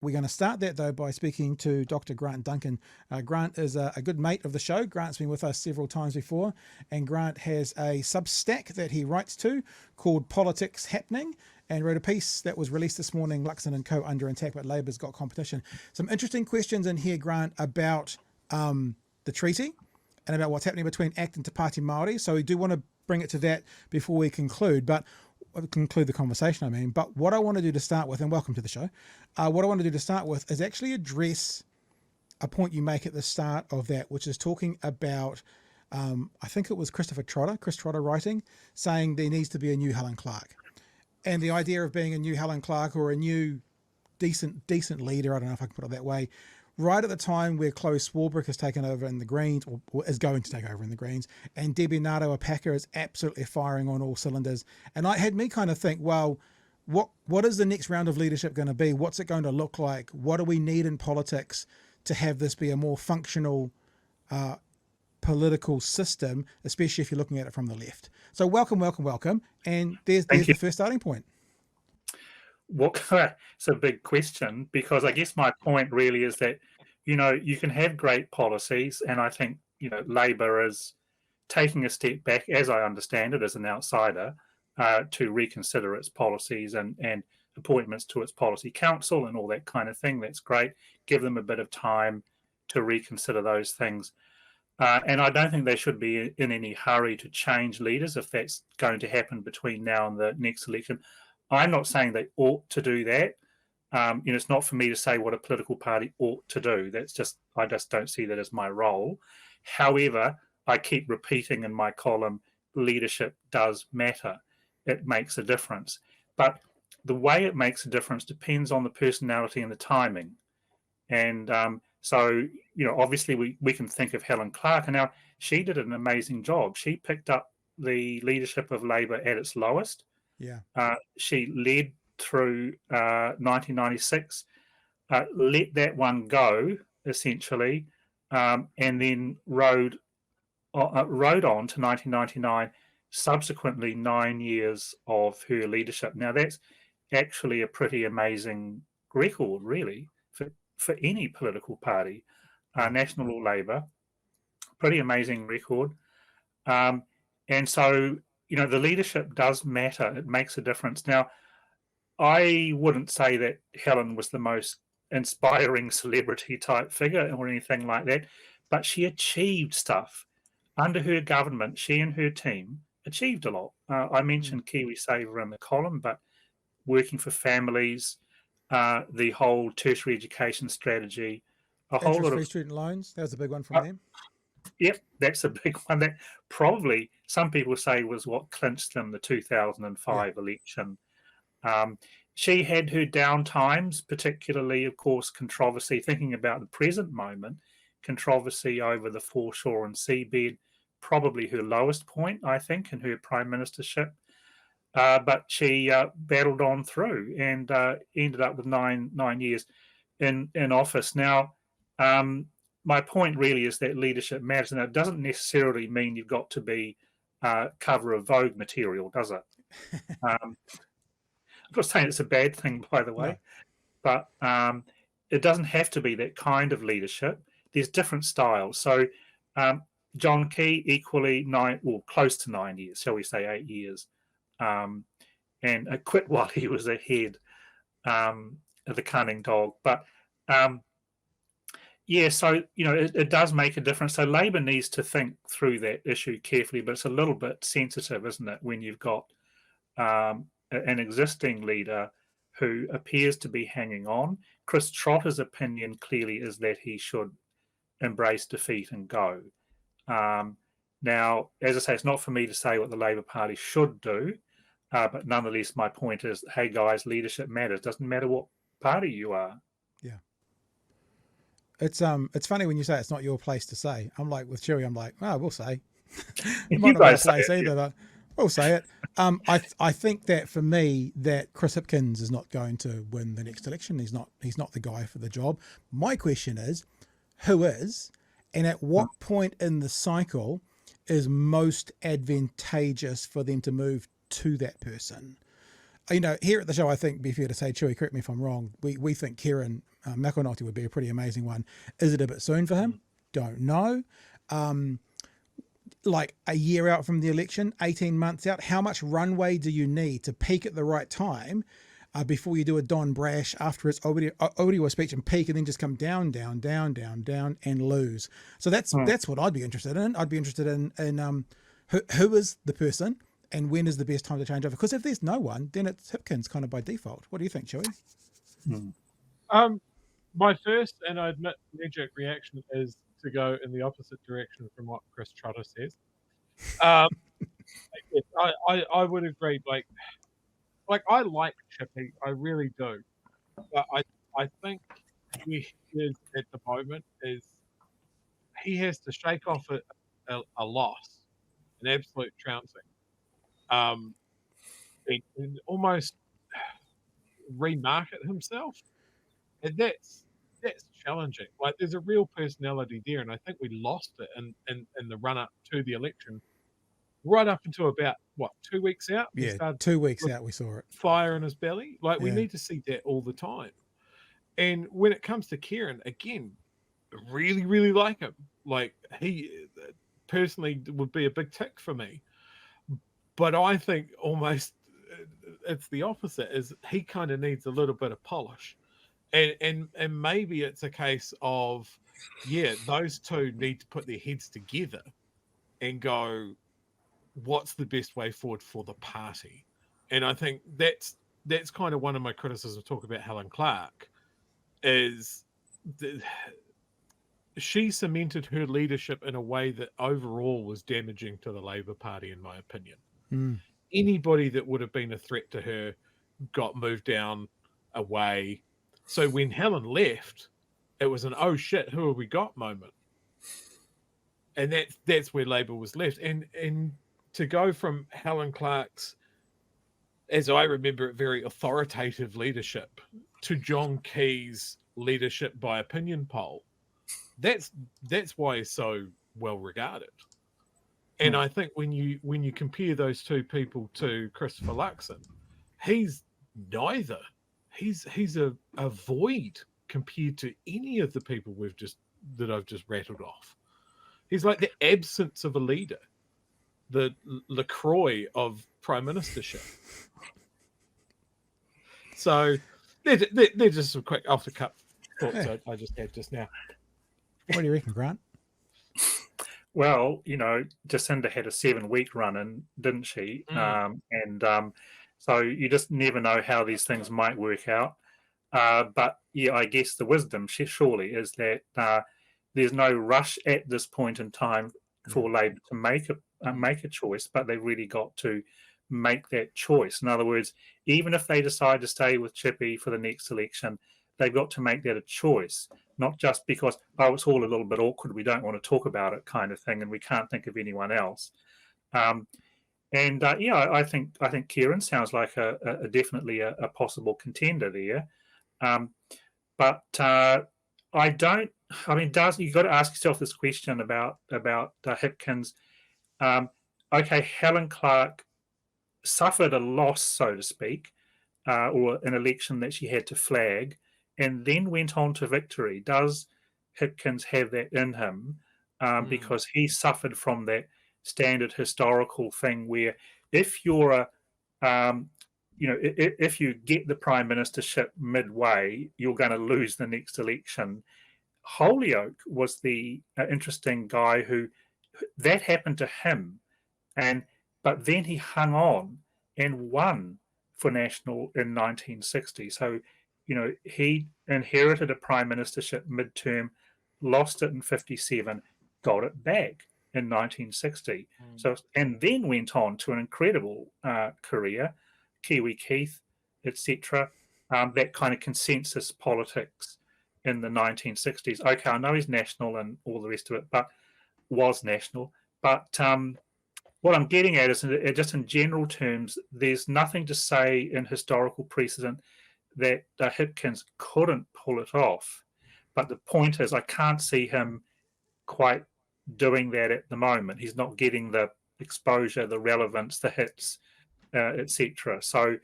We're going to start that, though, by speaking to Dr. Grant Duncan. Grant is a good mate of the show. Grant's been with us several times before, and Grant has a Substack that he writes to called Politics Happening, and wrote a piece that was released this morning, Luxon & Co. Under Attack, but Labour's got competition. Some interesting questions in here, Grant, about the treaty and about what's happening between ACT and Te Pāti Māori. So we do want to bring it to that before we conclude, but conclude the conversation, I mean. But what I want to do to start with, and welcome to the show, what I want to do to start with is actually address a point you make at the start of that, which is talking about, I think it was Chris Trotter writing, saying there needs to be a new Helen Clark. And the idea of being a new Helen Clark or a new decent leader, I don't know if I can put it that way, right at the time where Chloe Swarbrick has taken over in the Greens, or is going to take over in the Greens, and Debbie Nato-Apaka is absolutely firing on all cylinders. And it had me kind of think, well, what is the next round of leadership going to be? What's it going to look like? What do we need in politics to have this be a more functional political system, especially if you're looking at it from the left? So welcome. And there's the first starting point. It's a big question, because I guess my point really is that, you can have great policies, and I think, Labor is taking a step back, as I understand it, as an outsider, to reconsider its policies and appointments to its policy council and all that kind of thing. That's great. Give them a bit of time to reconsider those things. And I don't think they should be in any hurry to change leaders if that's going to happen between now and the next election. I'm not saying they ought to do that. It's not for me to say what a political party ought to do. I just don't see that as my role. However, I keep repeating in my column, leadership does matter. It makes a difference. But the way it makes a difference depends on the personality and the timing. And so, obviously we can think of Helen Clark, and now she did an amazing job. She picked up the leadership of Labor at its lowest. Yeah. She led through 1996, let that one go, essentially, and then rode on to 1999, subsequently 9 years of her leadership. Now, that's actually a pretty amazing record, really, for any political party, National or Labour. Pretty amazing record. And so, the leadership does matter. It makes a difference. Now, I wouldn't say that Helen was the most inspiring celebrity type figure or anything like that, but she achieved stuff. Under her government, she and her team achieved a lot. I mentioned KiwiSaver in the column, but working for families, the whole tertiary education strategy, Interest-free student loans, that was a big one from them. Yep, that's a big one. That probably some people say was what clinched them the 2005 election. She had her down times, particularly, of course, controversy, thinking about the present moment, controversy over the foreshore and seabed, probably her lowest point, I think, in her prime ministership. But she battled on through and ended up with nine years in office. Now, my point really is that leadership matters, and it doesn't necessarily mean you've got to be cover of Vogue material, does it? I'm not saying it's a bad thing, by the way, but it doesn't have to be that kind of leadership. There's different styles. So John Key, equally close to 9 years, shall we say 8 years, and quit while he was ahead of the cunning dog. But so, it does make a difference. So Labor needs to think through that issue carefully, but it's a little bit sensitive, isn't it, when you've got an existing leader who appears to be hanging on. Chris Trotter's opinion clearly is that he should embrace defeat and go. Now, as I say, it's not for me to say what the Labor Party should do, but nonetheless, my point is, hey guys, leadership matters. Doesn't matter what party you are. Yeah. It's funny when you say it's not your place to say. I'm like with Chewy, I'm like, we'll say. It might not be our place either, but we'll say it. I think that for me, that Chris Hipkins is not going to win the next election. He's not the guy for the job. My question is, who is, and at what point in the cycle is most advantageous for them to move to that person? Here at the show, I think, be fair to say, Chewy, correct me if I'm wrong, we think Kieran McEnulty would be a pretty amazing one. Is it a bit soon for him? Don't know. Like a year out from the election, 18 months out, how much runway do you need to peak at the right time before you do a Don Brash after its Orewa speech and peak and then just come down and lose? So that's what I'd be interested in. I'd be interested in who is the person and when is the best time to change over? Because if there's no one, then it's Hipkins kind of by default. What do you think, Chewie? My first, and I admit, knee-jerk reaction is to go in the opposite direction from what Chris Trotter says. I would agree, Blake. Like, I like Chippy, I really do. But I think where he is at the moment is he has to shake off a loss, an absolute trouncing, and almost remarket himself. And that's challenging. Like, there's a real personality there, and I think we lost it in the run up to the election, right up until about 2 weeks out. Yeah, 2 weeks out, we saw it. Fire in his belly. Like, we need to see that all the time. And when it comes to Kieran, again, really, really like him. Like, he personally would be a big tick for me. But I think almost it's the opposite. Is he kind of needs a little bit of polish. And maybe it's a case of, those two need to put their heads together and go, what's the best way forward for the party? And I think that's kind of one of my criticisms talk about Helen Clark, is she cemented her leadership in a way that overall was damaging to the Labour Party, in my opinion. Anybody that would have been a threat to her got moved down, away. So when Helen left, it was an oh shit, who have we got moment. And that's where Labour was left. And to go from Helen Clark's, as I remember it, very authoritative leadership to John Key's leadership by opinion poll, that's why he's so well regarded. And I think when you compare those two people to Christopher Luxon, he's neither. He's a void compared to any of the people that I've just rattled off. He's like the absence of a leader, the LaCroix of prime ministership. So they're just some quick off the cuff thoughts I just had just now. What do you reckon, Grant? Well, Jacinda had a 7-week run in, didn't she? So you just never know how these things might work out. But I guess the wisdom surely is that there's no rush at this point in time for Labour to make a choice, but they've really got to make that choice. In other words, even if they decide to stay with Chippy for the next election, they've got to make that a choice, not just because, it's all a little bit awkward, we don't want to talk about it kind of thing, and we can't think of anyone else. I think Kieran sounds like a definitely a possible contender there. But I don't. I mean, you've got to ask yourself this question about Hipkins. Okay, Helen Clark suffered a loss, so to speak, or an election that she had to flag, and then went on to victory. Does Hipkins have that in him? Because he suffered from that standard historical thing where if you're if you get the prime ministership midway, you're going to lose the next election. Holyoake was the interesting guy who that happened to him, but then he hung on and won for National in 1960. So he inherited a prime ministership midterm, lost it in 57, got it back in 1960. So, and then went on to an incredible career, Kiwi Keith, etc. That kind of consensus politics in the 1960s. Okay, I know he's national and all the rest of it, but was national. But what I'm getting at is, just in general terms, there's nothing to say in historical precedent that Hipkins couldn't pull it off. But the point is, I can't see him quite doing that at the moment. He's not getting the exposure, the relevance, the hits, etc. So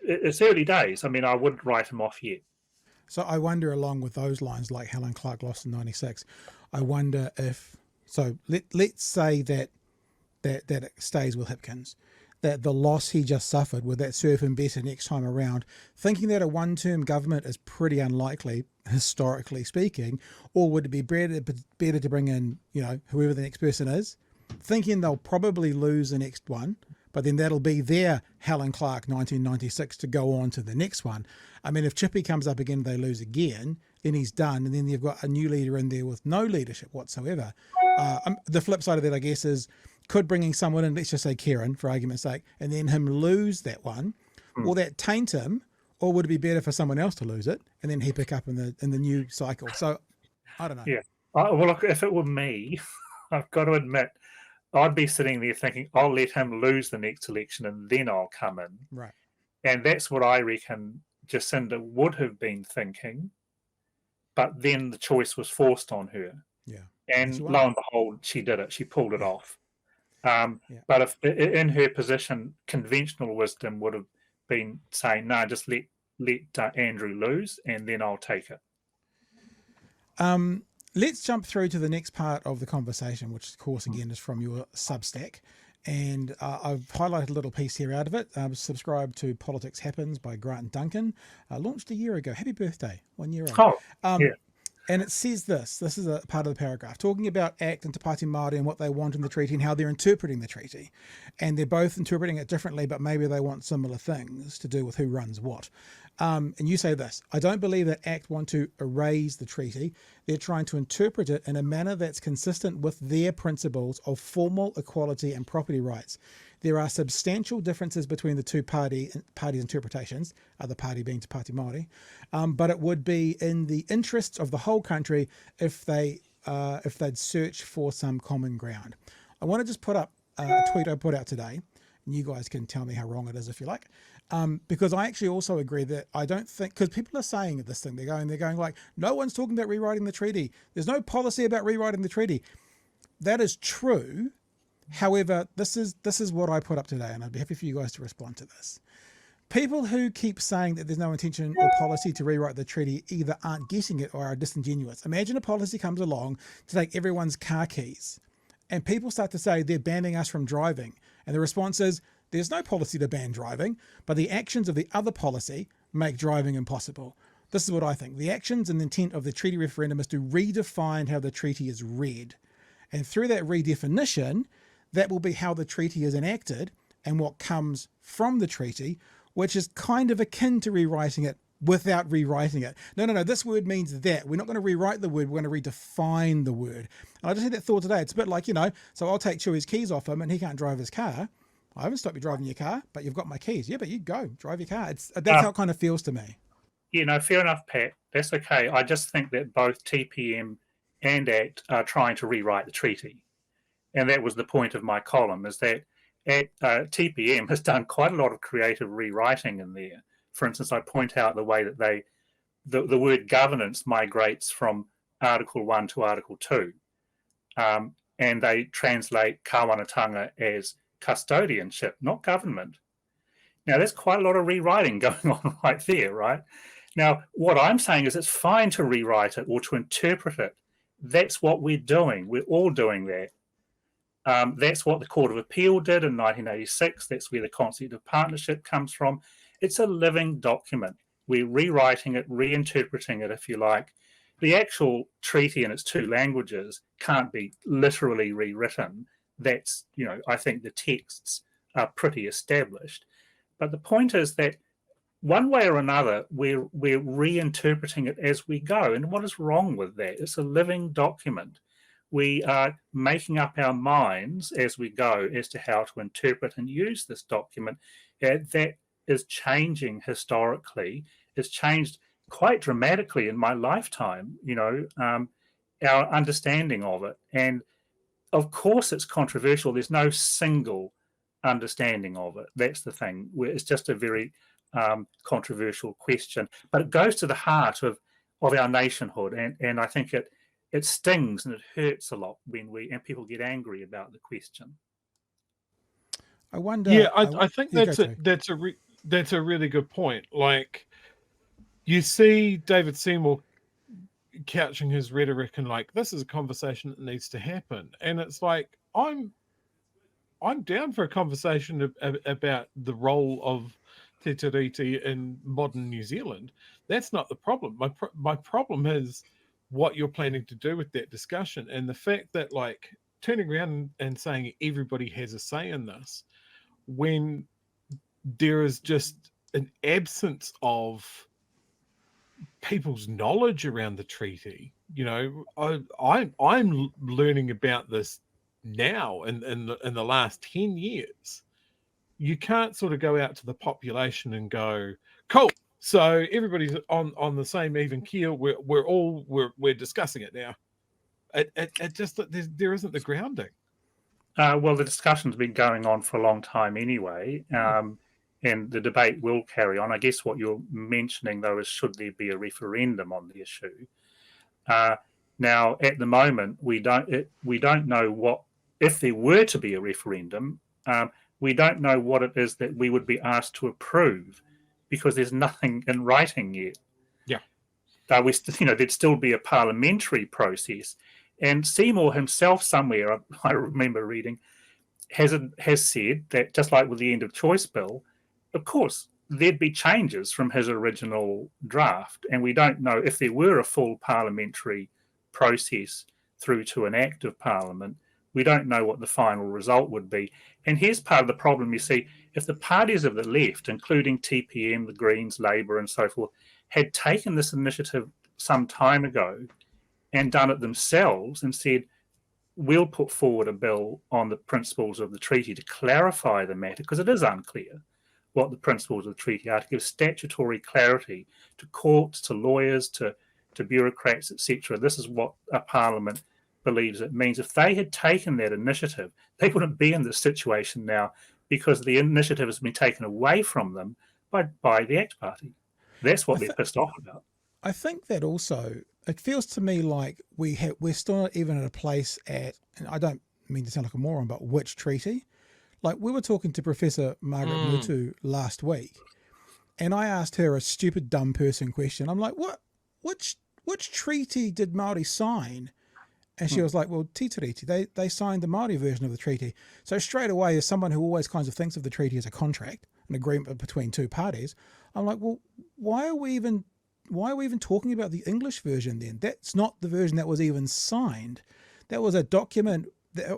it's early days. I mean, I wouldn't write him off yet. So I wonder, along with those lines, like Helen Clark lost in '96, I wonder if, so let's say that it stays with Hipkins, that the loss he just suffered, would that serve him better next time around, thinking that a one-term government is pretty unlikely, historically speaking, or would it be better to bring in, whoever the next person is, thinking they'll probably lose the next one, but then that'll be their Helen Clark 1996 to go on to the next one. I mean, if Chippy comes up again and they lose again, then he's done, and then you've got a new leader in there with no leadership whatsoever. The flip side of that, I guess, is could bringing someone in, let's just say Kieran, for argument's sake, and then him lose that one, will that taint him, or would it be better for someone else to lose it and then he pick up in the new cycle? So I don't know. Yeah. Well, look, if it were me, I've got to admit, I'd be sitting there thinking, I'll let him lose the next election and then I'll come in. Right. And that's what I reckon Jacinda would have been thinking, but then the choice was forced on her. Yeah. And lo and behold, she did it. She pulled it off. But if in her position, conventional wisdom would have been saying, no, just let Andrew lose and then I'll take it. Let's jump through to the next part of the conversation, which of course again is from your Substack, and I've highlighted a little piece here out of it. Subscribe to Politics Happens by Grant Duncan, launched a year ago. Happy birthday, 1 year old. Yeah. And it says this is a part of the paragraph, talking about ACT and Te Pāti Māori and what they want in the treaty and how they're interpreting the treaty. And they're both interpreting it differently, but maybe they want similar things to do with who runs what. And you say this: I don't believe that ACT want to erase the treaty. They're trying to interpret it in a manner that's consistent with their principles of formal equality and property rights. There are substantial differences between the two parties' interpretations, other party being Te Pāti Māori, but it would be in the interests of the whole country if they'd search for some common ground. I want to just put up a tweet I put out today, and you guys can tell me how wrong it is if you like, because I actually also agree that I don't think, because people are saying this thing, they're going like, no one's talking about rewriting the treaty. There's no policy about rewriting the treaty. That is true. However, this is what I put up today, and I'd be happy for you guys to respond to this. People who keep saying that there's no intention or policy to rewrite the treaty either aren't getting it or are disingenuous. Imagine a policy comes along to take everyone's car keys, and people start to say they're banning us from driving. And the response is, there's no policy to ban driving, but the actions of the other policy make driving impossible. This is what I think. The actions and intent of the treaty referendum is to redefine how the treaty is read. And through that redefinition, that will be how the treaty is enacted and what comes from the treaty, which is kind of akin to rewriting it without rewriting it. No, this word means that. We're not going to rewrite the word, we're going to redefine the word. And I just had that thought today. It's a bit like, so I'll take Chewy's keys off him and he can't drive his car. I haven't stopped you driving your car, but you've got my keys. Yeah, but you go, drive your car. That's how it kind of feels to me. Fair enough, Pat. That's okay. I just think that both TPM and ACT are trying to rewrite the treaty. And that was the point of my column, is that TPM has done quite a lot of creative rewriting in there. For instance, I point out the way that the word governance migrates from Article 1 to Article 2. And they translate kawanatanga as custodianship, not government. Now, there's quite a lot of rewriting going on right there, right? Now, what I'm saying is it's fine to rewrite it or to interpret it. That's what we're doing. We're all doing that. That's what the Court of Appeal did in 1986. That's where the concept of partnership comes from. It's a living document. We're rewriting it, reinterpreting it, if you like. The actual treaty in its two languages can't be literally rewritten. That's, I think the texts are pretty established. But the point is that one way or another, we're reinterpreting it as we go. And what is wrong with that? It's a living document. We are making up our minds as we go as to how to interpret and use this document. That is changing historically. It's changed quite dramatically in my lifetime, our understanding of it. And of course it's controversial. There's no single understanding of it. That's the thing. It's just a very controversial question. But it goes to the heart of our nationhood. And I think it stings and it hurts a lot when people get angry about the question. I wonder. Yeah, I think that's a really good point. Like, You see David Seymour couching his rhetoric and like, this is a conversation that needs to happen. And it's like, I'm down for a conversation about the role of Te Tiriti in modern New Zealand. That's not the problem. My problem is what you're planning to do with that discussion, and the fact that like turning around and saying everybody has a say in this when there is just an absence of people's knowledge around the treaty. You know, I'm learning about this now in the last 10 years. You can't sort of go out to the population and go, cool, so everybody's on the same even keel. We're discussing it now. It just there isn't the grounding. Well, the discussion's been going on for a long time anyway, and the debate will carry on. I guess what you're mentioning, though, is should there be a referendum on the issue? Now, at the moment, we don't know what, if there were to be a referendum, we don't know what it is that we would be asked to approve, because there's nothing in writing yet. Yeah. There'd still be a parliamentary process. And Seymour himself, somewhere I remember reading, has said that just like with the end of choice bill, of course there'd be changes from his original draft, and we don't know if there were a full parliamentary process through to an act of parliament. We don't know what the final result would be. And here's part of the problem. You see, if the parties of the left, including TPM, the Greens, Labour, and so forth, had taken this initiative some time ago and done it themselves and said, we'll put forward a bill on the principles of the treaty to clarify the matter, because it is unclear what the principles of the treaty are, to give statutory clarity to courts, to lawyers, to bureaucrats, etc. This is what a parliament believes it means. If they had taken that initiative, they wouldn't be in this situation now, because the initiative has been taken away from them by the ACT Party. That's what they're pissed off about. I think that also, it feels to me like we're still not even at a place and I don't mean to sound like a moron, but which treaty? Like, we were talking to Professor Margaret Mutu last week, and I asked her a stupid, dumb person question. I'm like, which treaty did Māori sign? And she was like, well, Te Tiriti, they signed the Māori version of the treaty. So straight away, as someone who always kind of thinks of the treaty as a contract, an agreement between two parties, I'm like, well, why are we even talking about the English version then? That's not the version that was even signed. That was a document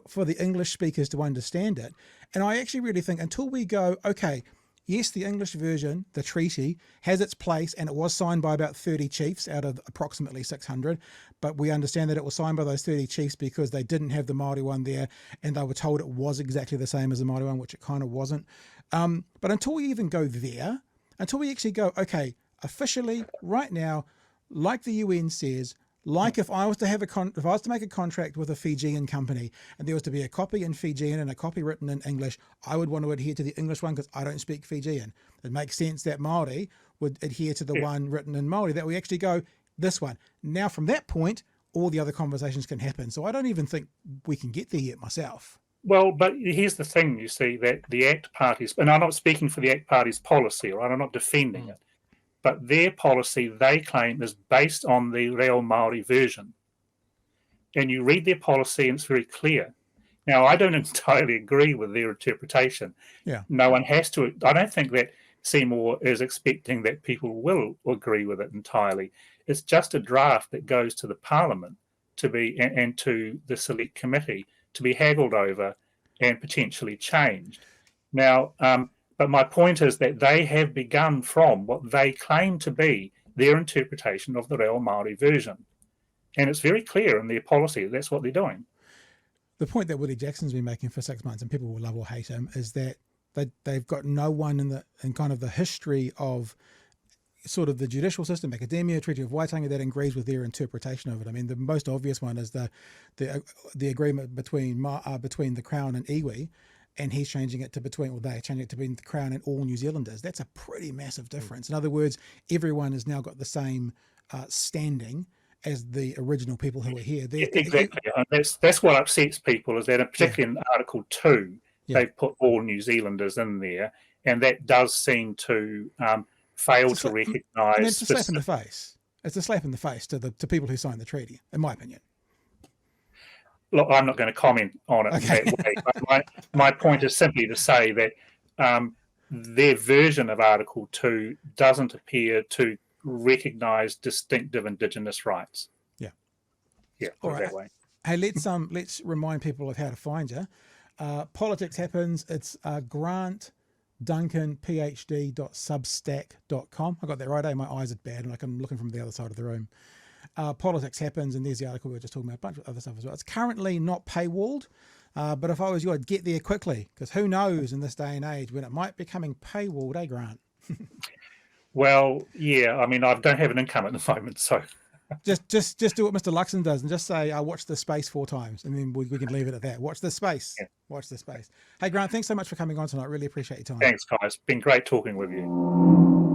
for the English speakers to understand it. And I actually really think until we go, okay, yes, the English version, the treaty, has its place, and it was signed by about 30 chiefs out of approximately 600, but we understand that it was signed by those 30 chiefs because they didn't have the Māori one there, and they were told it was exactly the same as the Māori one, which it kind of wasn't. But until we even go there, until we actually go, okay, officially, right now, like the UN says, like if I was to make a contract with a Fijian company and there was to be a copy in Fijian and a copy written in English, I would want to adhere to the English one because I don't speak Fijian. It makes sense that Māori would adhere to the one written in Māori, that we actually go, this one. Now, from that point, all the other conversations can happen. So I don't even think we can get there yet myself. Well, but here's the thing, you see, that the ACT parties, and I'm not speaking for the ACT party's policy, right? I'm not defending it. But their policy, they claim, is based on the Reo Māori version. And you read their policy and it's very clear. Now, I don't entirely agree with their interpretation. Yeah. No one has to. I don't think that Seymour is expecting that people will agree with it entirely. It's just a draft that goes to the Parliament to be and to the Select Committee to be haggled over and potentially changed. Now, but my point is that they have begun from what they claim to be their interpretation of the Reo Māori version. And it's very clear in their policy that's what they're doing. The point that Willie Jackson's been making for 6 months, and people will love or hate him, is that they've got no one in kind of the history of sort of the judicial system, academia, Treaty of Waitangi, that agrees with their interpretation of it. I mean, the most obvious one is the agreement between the Crown and iwi, and he's changing it to they're changing it to between the Crown and all New Zealanders. That's a pretty massive difference. In other words, everyone has now got the same standing as the original people who were here. Exactly. That's what upsets people, is that particularly in Article 2, they've put all New Zealanders in there, and that does seem to fail It's to a slap- recognise. I mean, it's a slap in the face. It's a slap in the face to people who signed the treaty, in my opinion. Look, I'm not going to comment on it Okay. that way. But my point is simply to say that their version of Article 2 doesn't appear to recognise distinctive Indigenous rights. Yeah. Yeah, All put right. it that way. Hey, let's remind people of how to find you. Politics Happens. It's Grant Duncan PhD.substack.com. I got that right. My eyes are bad, and I'm looking from the other side of the room. Politics Happens, and there's the article we were just talking about, a bunch of other stuff as well. It's currently not paywalled, but if I was you, I'd get there quickly, because who knows in this day and age when it might be becoming paywalled, eh, Grant? Well, yeah, I mean, I don't have an income at the moment, so... Just do what Mr. Luxon does and just say, I watched this space 4 times, and then we can leave it at that. Watch this space. Yeah. Watch this space. Hey, Grant, thanks so much for coming on tonight. Really appreciate your time. Thanks, guys. Been great talking with you.